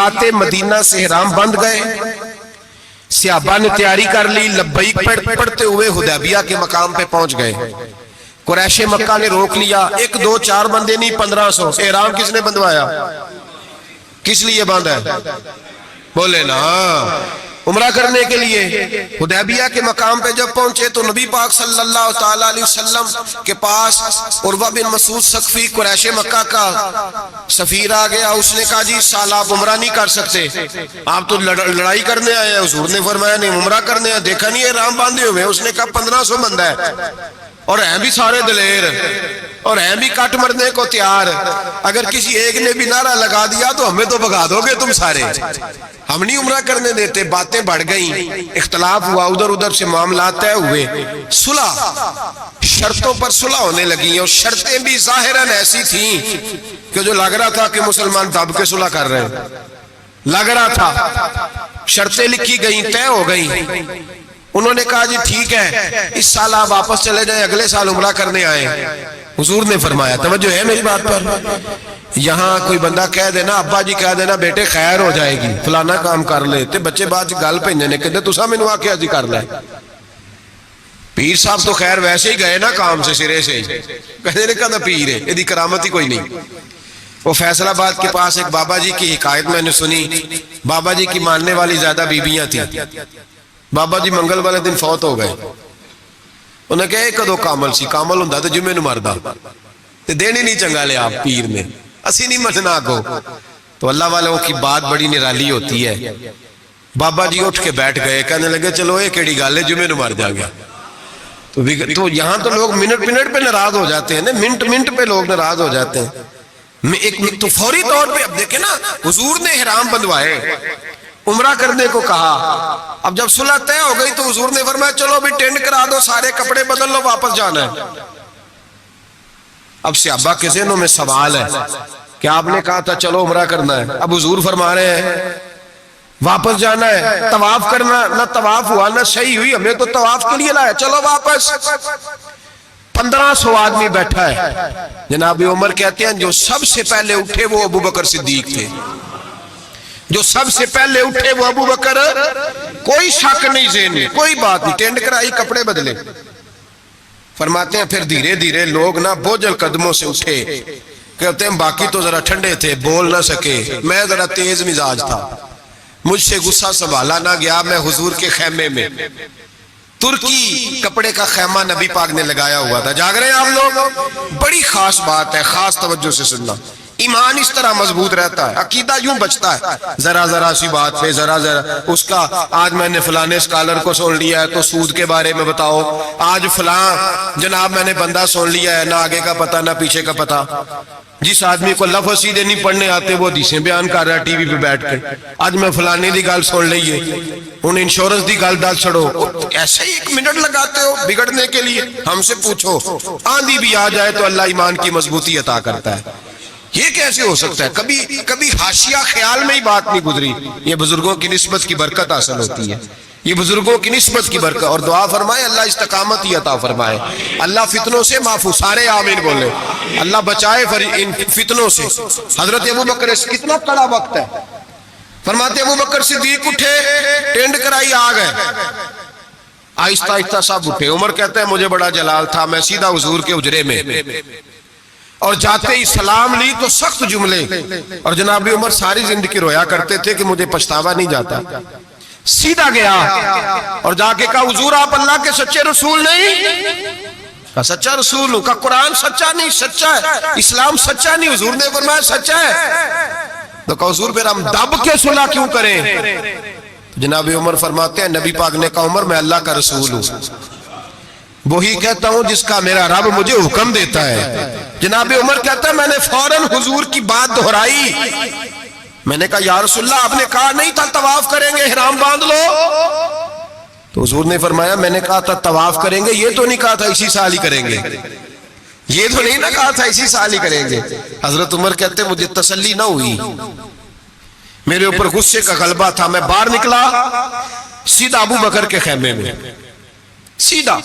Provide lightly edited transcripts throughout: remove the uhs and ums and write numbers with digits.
آتے مدینہ سے احرام بند گئے، صحابہ نے تیاری کر لی، لبیک پڑھتے ہوئے حدیبیہ کے مقام پہ پہنچ گئے۔ قریش مکہ نے روک لیا، 1 2 4 بندے نہیں 1500۔ احرام کس نے بندوایا؟ کس لیے باندھا ہے؟ بولے نا، عمرہ کرنے کے لیے۔ حدیبیہ کے مقام پہ جب پہنچے تو نبی پاک صلی اللہ تعالیٰ علیہ وسلم کے پاس عروہ بن مسعود ثقفی قریش مکہ کا سفیر آ گیا۔ اس نے کہا جی سال آپ عمرہ نہیں کر سکتے، آپ تو لڑائی کرنے آئے ہیں۔ حضور نے فرمایا نہیں، عمرہ کرنے آئے، دیکھا نہیں احرام باندھے ہوئے؟ اس نے کہا 1500 بندہ ہے اور ہیں بھی سارے دلیر اور ہیں بھی کٹ مرنے کو تیار، اگر کسی ایک نے بھی نعرہ لگا دیا تو ہمیں تو بھگا دو گے تم سارے، ہم نہیں عمرہ کرنے دیتے۔ باتیں بڑھ گئیں، اختلاف ہوا، ادھر ادھر سے معاملات طے ہوئے، صلح، شرطوں پر صلح ہونے لگی، اور شرطیں بھی ظاہراً ایسی تھیں کہ جو لگ رہا تھا کہ مسلمان دب کے صلح کر رہے ہیں، لگ رہا تھا۔ شرطیں لکھی گئیں، طے ہو گئیں۔ انہوں نے کہا جی ٹھیک ہے، اس سال آپ واپس چلے جائیں، اگلے سال عمرہ کرنے آئیں۔ حضور نے فرمایا، توجہ ہے میری بات پر، یہاں کوئی بندہ کہہ دینا، ابا جی کہہ دینا بیٹے خیر ہو جائے گی، فلانا کام کر لے، تے بچے بعد گل بھیجنے کہتے تسا مینوں آکھیا جی کر لے۔ پیر صاحب تو خیر ویسے ہی گئے نا کام سے سرے سے، کہتے نے کہا پیر ہے، یہ کرامت ہی کوئی نہیں۔ وہ فیصل آباد کے پاس ایک بابا جی کی حکایت میں نے سنی، بابا جی کی ماننے والی زیادہ بیبیاں تھیں۔ بابا جی منگل والے دن فوت ہو گئے۔ انہوں نے کہا ایک کدو کامل سی، کامل ہوں تو جمعے نو مردہ تے دین ہی نہیں چنگا لیا آپ پیر نے، اسی نہیں مننا کو۔ تو اللہ والوں کی بات بڑی نرالی ہوتی ہے۔ بابا جی اٹھ کے بیٹھ گئے، کہنے لگے چلو یہ کیڑی گل ہے، جمعے نو مر جا گیا۔ تو یہاں تو لوگ منٹ پہ ناراض ہو جاتے ہیں نا، منٹ پہ لوگ ناراض ہو جاتے ہیں۔ ایک تو فوری طور پہ اب دیکھیں نا، حضور نے احرام بندوائے، عمرہ کرنے کو کہا۔ اب جب صلح طے ہو گئی تو حضور نے فرمایا چلو بھی ٹینڈ کرا دو، سارے کپڑے بدل لو، واپس جانا ہے۔ اب صحابہ کے ذہنوں میں سوال ہے کہ آپ نے کہا تھا چلو عمرہ کرنا ہے، اب حضور فرما رہے ہیں واپس جانا ہے، طواف کرنا، نہ طواف ہوا نہ صحیح ہوئی، ہمیں تو طواف کے لیے لایا، چلو واپس۔ 1500 آدمی بیٹھا ہے۔ جناب عمر کہتے ہیں جو سب سے پہلے اٹھے وہ ابو بکر صدیق تھے، جو سب سے پہلے اٹھے وہ ابو بکر، کوئی شک نہیں ذہن میں، کوئی بات نہیں، ٹینڈ کرائی، کپڑے بدلے۔ فرماتے ہیں پھر دھیرے دھیرے لوگ نہ بوجھل قدموں سے اٹھے، کہتے ہیں باقی تو ذرا ٹھنڈے تھے، بول نہ سکے، میں ذرا تیز مزاج تھا، مجھ سے غصہ سنبھالا نہ گیا۔ میں حضور کے خیمے میں، ترکی کپڑے کا خیمہ نبی پاک نے لگایا ہوا تھا، جاگ رہے ہیں آپ لوگ؟ بڑی خاص بات ہے، خاص توجہ سے سننا۔ ایمان اس طرح مضبوط رہتا ہے، عقیدہ یوں بچتا ہے، ذرا ذرا سی بات پہ ذرا اس کا، آج میں نے فلانے اسکالر کو سن لیا ہے تو سود کے بارے میں بتاؤ، آج فلاں جناب میں نے بندہ سن لیا ہے، نہ آگے کا پتہ نہ پیچھے کا پتہ۔ جس آدمی کو لفظ سیدھے نہیں پڑھنے آتے وہ حدیثیں بیان کر رہا ہے ٹی وی پہ بیٹھ کے، آج میں فلانے دی گل سن لئیے، ان انشورنس دی گل دل چھڑو، ایسے ہی 1 منٹ لگاتے ہو بگڑنے کے لیے؟ ہم سے پوچھو، آندھی بھی آ جائے تو اللہ ایمان کی مضبوطی عطا کرتا ہے۔ یہ کیسے ہو سکتا ہے؟ کبھی حاشیہ خیال میں ہی بات نہیں گزری۔ یہ بزرگوں کی نسبت کی برکت حاصل ہوتی ہے، یہ بزرگوں کی نسبت کی برکت۔ اور دعا فرمائے اللہ استقامت ہی عطا فرمائے، اللہ فتنوں سے محفوظ، سارے آمین بولے، اللہ بچائے ان فتنوں سے۔ حضرت ابو بکر، کتنا کڑا وقت ہے، فرماتے ابو بکر صدیق اٹھے، ٹینڈ کرائی، آ گئے، آہستہ آہستہ سب اٹھے۔ عمر کہتا ہے مجھے بڑا جلال تھا، میں سیدھا حضور کے حجرے میں، اور جاتے ہی سلام لی تو سخت جملے، اور جناب عمر ساری زندگی رویا کرتے تھے کہ مجھے پچھتاوا نہیں جاتا۔ سیدھا گیا اور جا کے کہا حضور آپ اللہ کے سچے رسول نہیں؟ کہا سچا رسول ہوں۔ کہا قرآن سچا نہیں؟ سچا ہے۔ اسلام سچا نہیں؟ حضور نے فرمایا سچا ہے۔ تو کہا حضور پھر ہم دب کے صلح کیوں کریں؟ جناب عمر فرماتے ہیں نبی پاک نے کہا عمر میں اللہ کا رسول ہوں، وہی کہتا ہوں جس کا میرا رب مجھے حکم دیتا ہے۔ جناب عمر کہتا ہے میں نے فوراً حضور کی بات دہرائی، میں نے کہا یا رسول اللہ آپ نے کہا نہیں تھا طواف کریں گے، احرام باندھ لو؟ تو حضور نے فرمایا میں نے کہا تھا طواف کریں گے، یہ تو نہیں کہا تھا اسی سال ہی کریں گے، یہ تو نہیں نہ کہا تھا اسی سال ہی کریں گے۔ حضرت عمر کہتے مجھے تسلی نہ ہوئی، میرے اوپر غصے کا غلبہ تھا، میں باہر نکلا سیدھا ابو بکر کے خیمے میں، سیدھا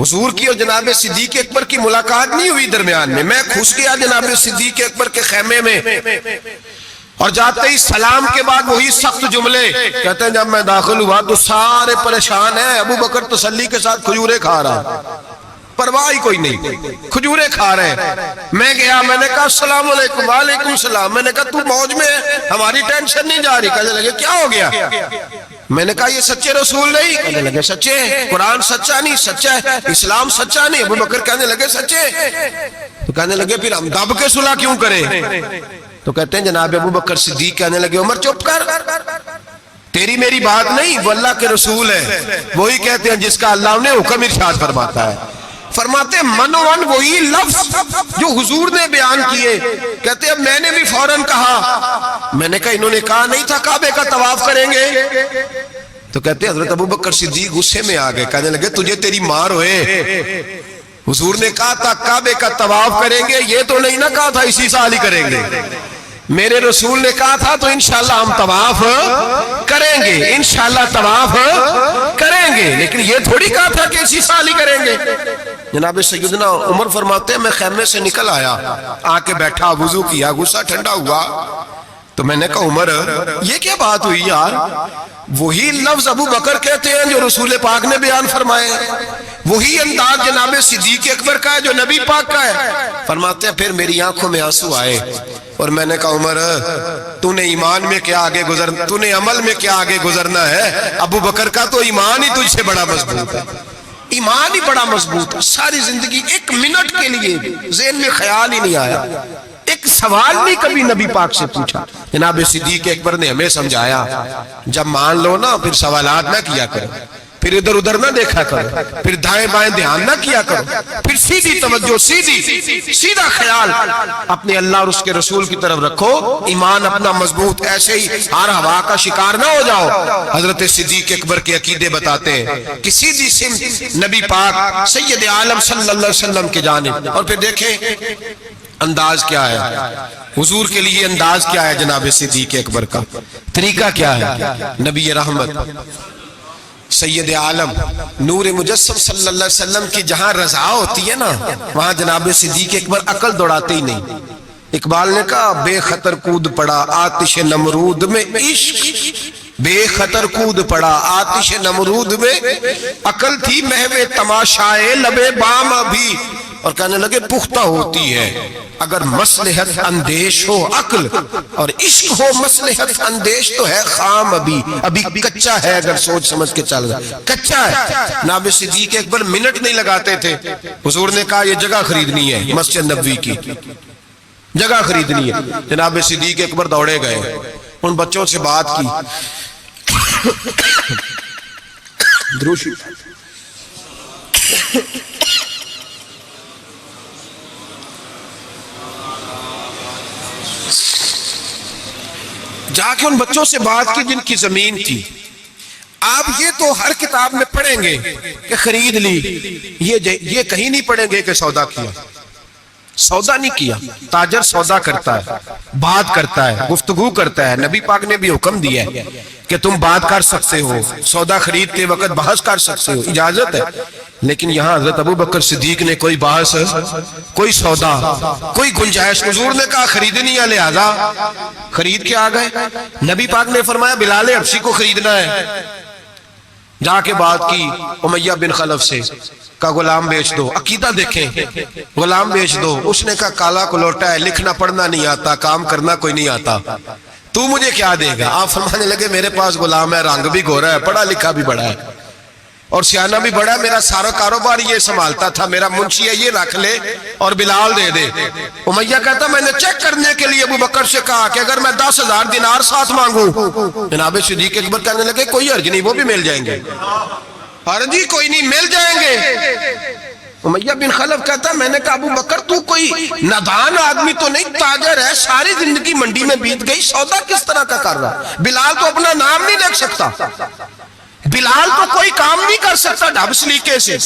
حضور کی اور جناب صدیق اکبر کی ملاقات نہیں ہوئی درمیان میں، میں گھس گیا جناب صدیق اکبر کے خیمے میں، اور جاتے ہی سلام کے بعد وہی سخت جملے کہتے ہیں جب میں داخل ہوا تو سارے پریشان ہیں، ابو بکر تسلی کے ساتھ کھجورے کھا رہا، پرواہ ہی کوئی نہیں، کھجورے کھا رہے ہیں۔ میں گیا، میں نے کہا السلام علیکم، وعلیکم السلام، میں نے کہا تو موج میں ہے، ہماری ٹینشن نہیں جا رہی۔ کہنے لگے کیا ہو گیا؟ میں نے کہا یہ سچے رسول نہیں؟ کہنے لگے سچے ہیں، قرآن سچا نہیں، سچا ہے، اسلام سچا نہیں۔ ابو بکر کہنے لگے سچے، تو کہنے لگے پھر ہم دب کے صلح کیوں کریں؟ تو کہتے ہیں جناب ابو بکر صدیق کہنے لگے عمر چپ کر، تیری میری بات نہیں، وہ اللہ کے رسول ہے، وہی کہتے ہیں جس کا اللہ انہیں حکم ارشاد فرماتا ہے۔ فرماتے منوان وہی لفظ جو حضور نے بیان کیے، کہتے ہیں میں نے بھی فوراً کہا، میں نے کہا انہوں نے کہا نہیں تھا کعبے کا طواف کریں گے؟ تو کہتے ہیں حضرت ابو بکر صدیق غصے میں آ گئے، کہنے لگے تجھے تیری مار ہوئے، حضور نے کہا تھا کعبے کا طواف کریں گے، یہ تو نہیں نہ کہا تھا اسی سال ہی کریں گے، میرے رسول نے کہا تھا تو انشاءاللہ ہم طواف کریں گے، انشاءاللہ طواف کریں گے، لیکن یہ تھوڑی کہا تھا کہ اسی سال ہی کریں گے۔ جناب سیدنا عمر فرماتے ہیں میں خیمے سے نکل آیا، آ کے بیٹھا، وضو کیا، غصہ ٹھنڈا ہوا، تو میں نے کہا عمر یہ کیا بات ہوئی یار؟ وہی لفظ ابو بکر کہتے ہیں جو رسول پاک نے بیان فرمائے، وہی انداز جناب صدیق اکبر کا ہے جو نبی پاک کا ہے۔ فرماتے ہیں پھر میری آنکھوں میں آنسو آئے، اور میں نے کہا عمر تو نے ایمان میں کیا آگے گزرنا، تو نے عمل میں کیا آگے گزرنا ہے؟ ابو بکر کا تو ایمان ہی تجھ سے بڑا مضبوط ہے، ایمان ہی بڑا مضبوط ہے۔ ساری زندگی ایک منٹ کے لیے ذہن میں خیال ہی نہیں آیا، ایک سوال نہیں کبھی نبی پاک سے پوچھا۔ جناب صدیق اکبر نے ہمیں سمجھایا جب مان لو نا پھر سوالات نہ کیا کرو، پھر ادھر ادھر نہ دیکھا کرو، پھر دائیں بائیں دھیان نہ کیا کرو، پھر سیدھی توجہ، سیدھا خیال اپنے اللہ اور اس کے رسول کی طرف رکھو، ایمان اپنا مضبوط، ایسے ہی ہر ہوا کا شکار نہ ہو جاؤ۔ حضرت صدیق اکبر کے عقیدے بتاتے ہیں کہ سیدھی سمت نبی پاک سید عالم صلی اللہ علیہ وسلم کے جانب۔ اور پھر دیکھیں انداز کیا ہے حضور کے لیے، انداز کیا ہے جناب صدیق اکبر کا، طریقہ کیا ہے؟ نبی رحمت سید عالم نور مجسم صلی اللہ علیہ وسلم کی جہاں رضا ہوتی ہے نا، وہاں جناب صدیق اکبر عقل دوڑاتے ہی نہیں۔ اقبال نے کہا بے خطر کود پڑا آتش نمرود میں عشق، بے خطر کود پڑا آتش نمرود میں عقل تھی محو تماشائے لبے بام ابھی، اور کہنے لگے پختہ ہوتی ہے اگر مصلحت اندیش ہو عقل، اور عشق ہو مصلحت اندیش تو ہے خام ابھی کچا ہے، اگر سوچ سمجھ کے چل رہا کچا ہے۔ جناب صدیق اکبر منٹ نہیں لگاتے تھے، حضور نے کہا یہ جگہ خریدنی ہے، مسجد نبوی کی جگہ خریدنی ہے، جناب صدیق اکبر دوڑے گئے، ان بچوں سے بات کی، دروشی جا کے ان بچوں سے بات کی جن کی زمین تھی۔ آپ یہ تو ہر کتاب میں پڑھیں گے کہ خرید لی، یہ کہیں نہیں پڑھیں گے کہ سودا کیا، سودا نہیں کیا۔ تاجر سودا کرتا ہے، بات کرتا ہے، گفتگو کرتا ہے۔ نبی پاک نے بھی حکم دیا ہے کہ تم بات کر سکتے ہو، سودا خریدتے وقت بحث کر سکتے ہو، اجازت ہے۔ لیکن یہاں حضرت ابو بکر صدیق نے کوئی بحث، کوئی سودا، کوئی گنجائش، حضور نے کہا خریدنی ہے لہذا خرید کے آ گئے۔ نبی پاک نے فرمایا بلال حبشی کو خریدنا ہے، جا کے بات کی امیہ بن خلف سے، کا غلام بیچ دو۔ عقیدہ دیکھیں، غلام بیچ دو۔ اس نے کہا کالا کلوٹا ہے، لکھنا پڑھنا نہیں آتا، کام کرنا کوئی نہیں آتا، تو مجھے کیا دے گا؟ آپ فرمانے لگے میرے پاس غلام ہے، رنگ بھی گورا ہے، پڑھا لکھا بھی بڑا ہے اور سیانہ بھی بڑا ہے، میرا سارا کاروبار یہ سنبھالتا تھا، میرا منشی ہے، یہ رکھ لے اور بلال دے دے۔ امیہ کہتا میں نے چیک کرنے کے لیے ابو بکر سے کہا کہ اگر میں 10,000 دینار ساتھ مانگوں، جناب صدیق اکبر کہنے لگے کوئی حرج نہیں، وہ بھی مل جائیں گے، حرج ہی کوئی نہیں، مل جائیں گے۔ امیہ بن خلف کہتا میں نے کہا ابو بکر تو کوئی نادان آدمی تو نہیں، تاجر ہے، ساری زندگی منڈی میں بیت گئی، سودا کس طرح کا کر رہا؟ بلال تو اپنا نام نہیں لکھ سکتا، بلال تو کوئی کام نہیں کر سکتا ڈھب سلیقے سے،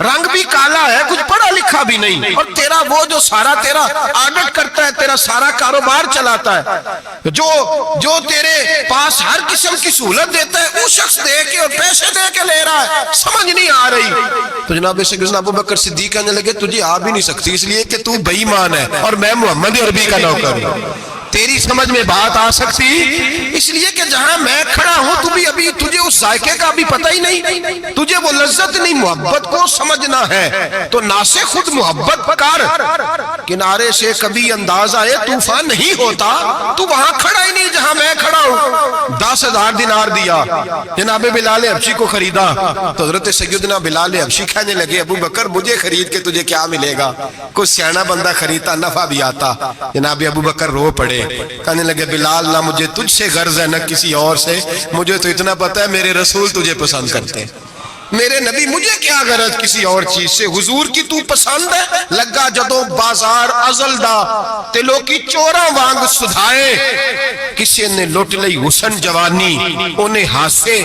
رنگ بھی کالا ہے، کچھ پڑھا لکھا بھی نہیں، اور تیرا وہ جو سارا تیرا آڈٹ کرتا ہے، تیرا سارا کاروبار چلاتا ہے، جو تیرے پاس ہر قسم کی سہولت دیتا ہے، وہ شخص دے کے اور پیسے دے کے لے رہا ہے، سمجھ نہیں آ رہی۔ تو جناب سیدنا ابو بکر صدیق کہنے لگے تجھے آ بھی نہیں سکتی، اس لیے کہ تو بے ایمان ہے اور میں محمد عربی کا نوکر ہوں۔ تیری سمجھ میں بات آ سکتی، اس لیے کہ جہاں میں کھڑا ہوں تو بھی ابھی تجھے اس ذائقے کا بھی پتہ ہی نہیں، تجھے وہ لذت نہیں، محبت کو سمجھنا ہے تو نہ سے خود محبت کر، کنارے سے کبھی انداز آئے طوفان نہیں ہوتا، تو وہاں کھڑا ہی نہیں جہاں میں کھڑا ہوں۔ 10,000 دینار دیا، جناب بلال حبشی کو خریدا تو حضرت سیدنا بلال حبشی کہنے لگے ابو بکر مجھے خرید کے تجھے کیا ملے گا، کوئی سیانا بندہ خریدتا نفع بھی آتا۔ جناب ابو بکر رو پڑے، کہنے لگے بلال نہ مجھے تجھ سے غرض ہے نہ کسی اور سے، مجھے تو اتنا پتا ہے میرے رسول تجھے پسند کرتے ہیں، میرے نبی، مجھے کیا غرض کسی اور چیز سے، حضور کی تو پسند ہے۔ لگا جدوں بازار ازل دا تے لوکی چوراں وانگ سدھائے، کسی نے لٹ لئی حسن جوانی انہیں ہاسے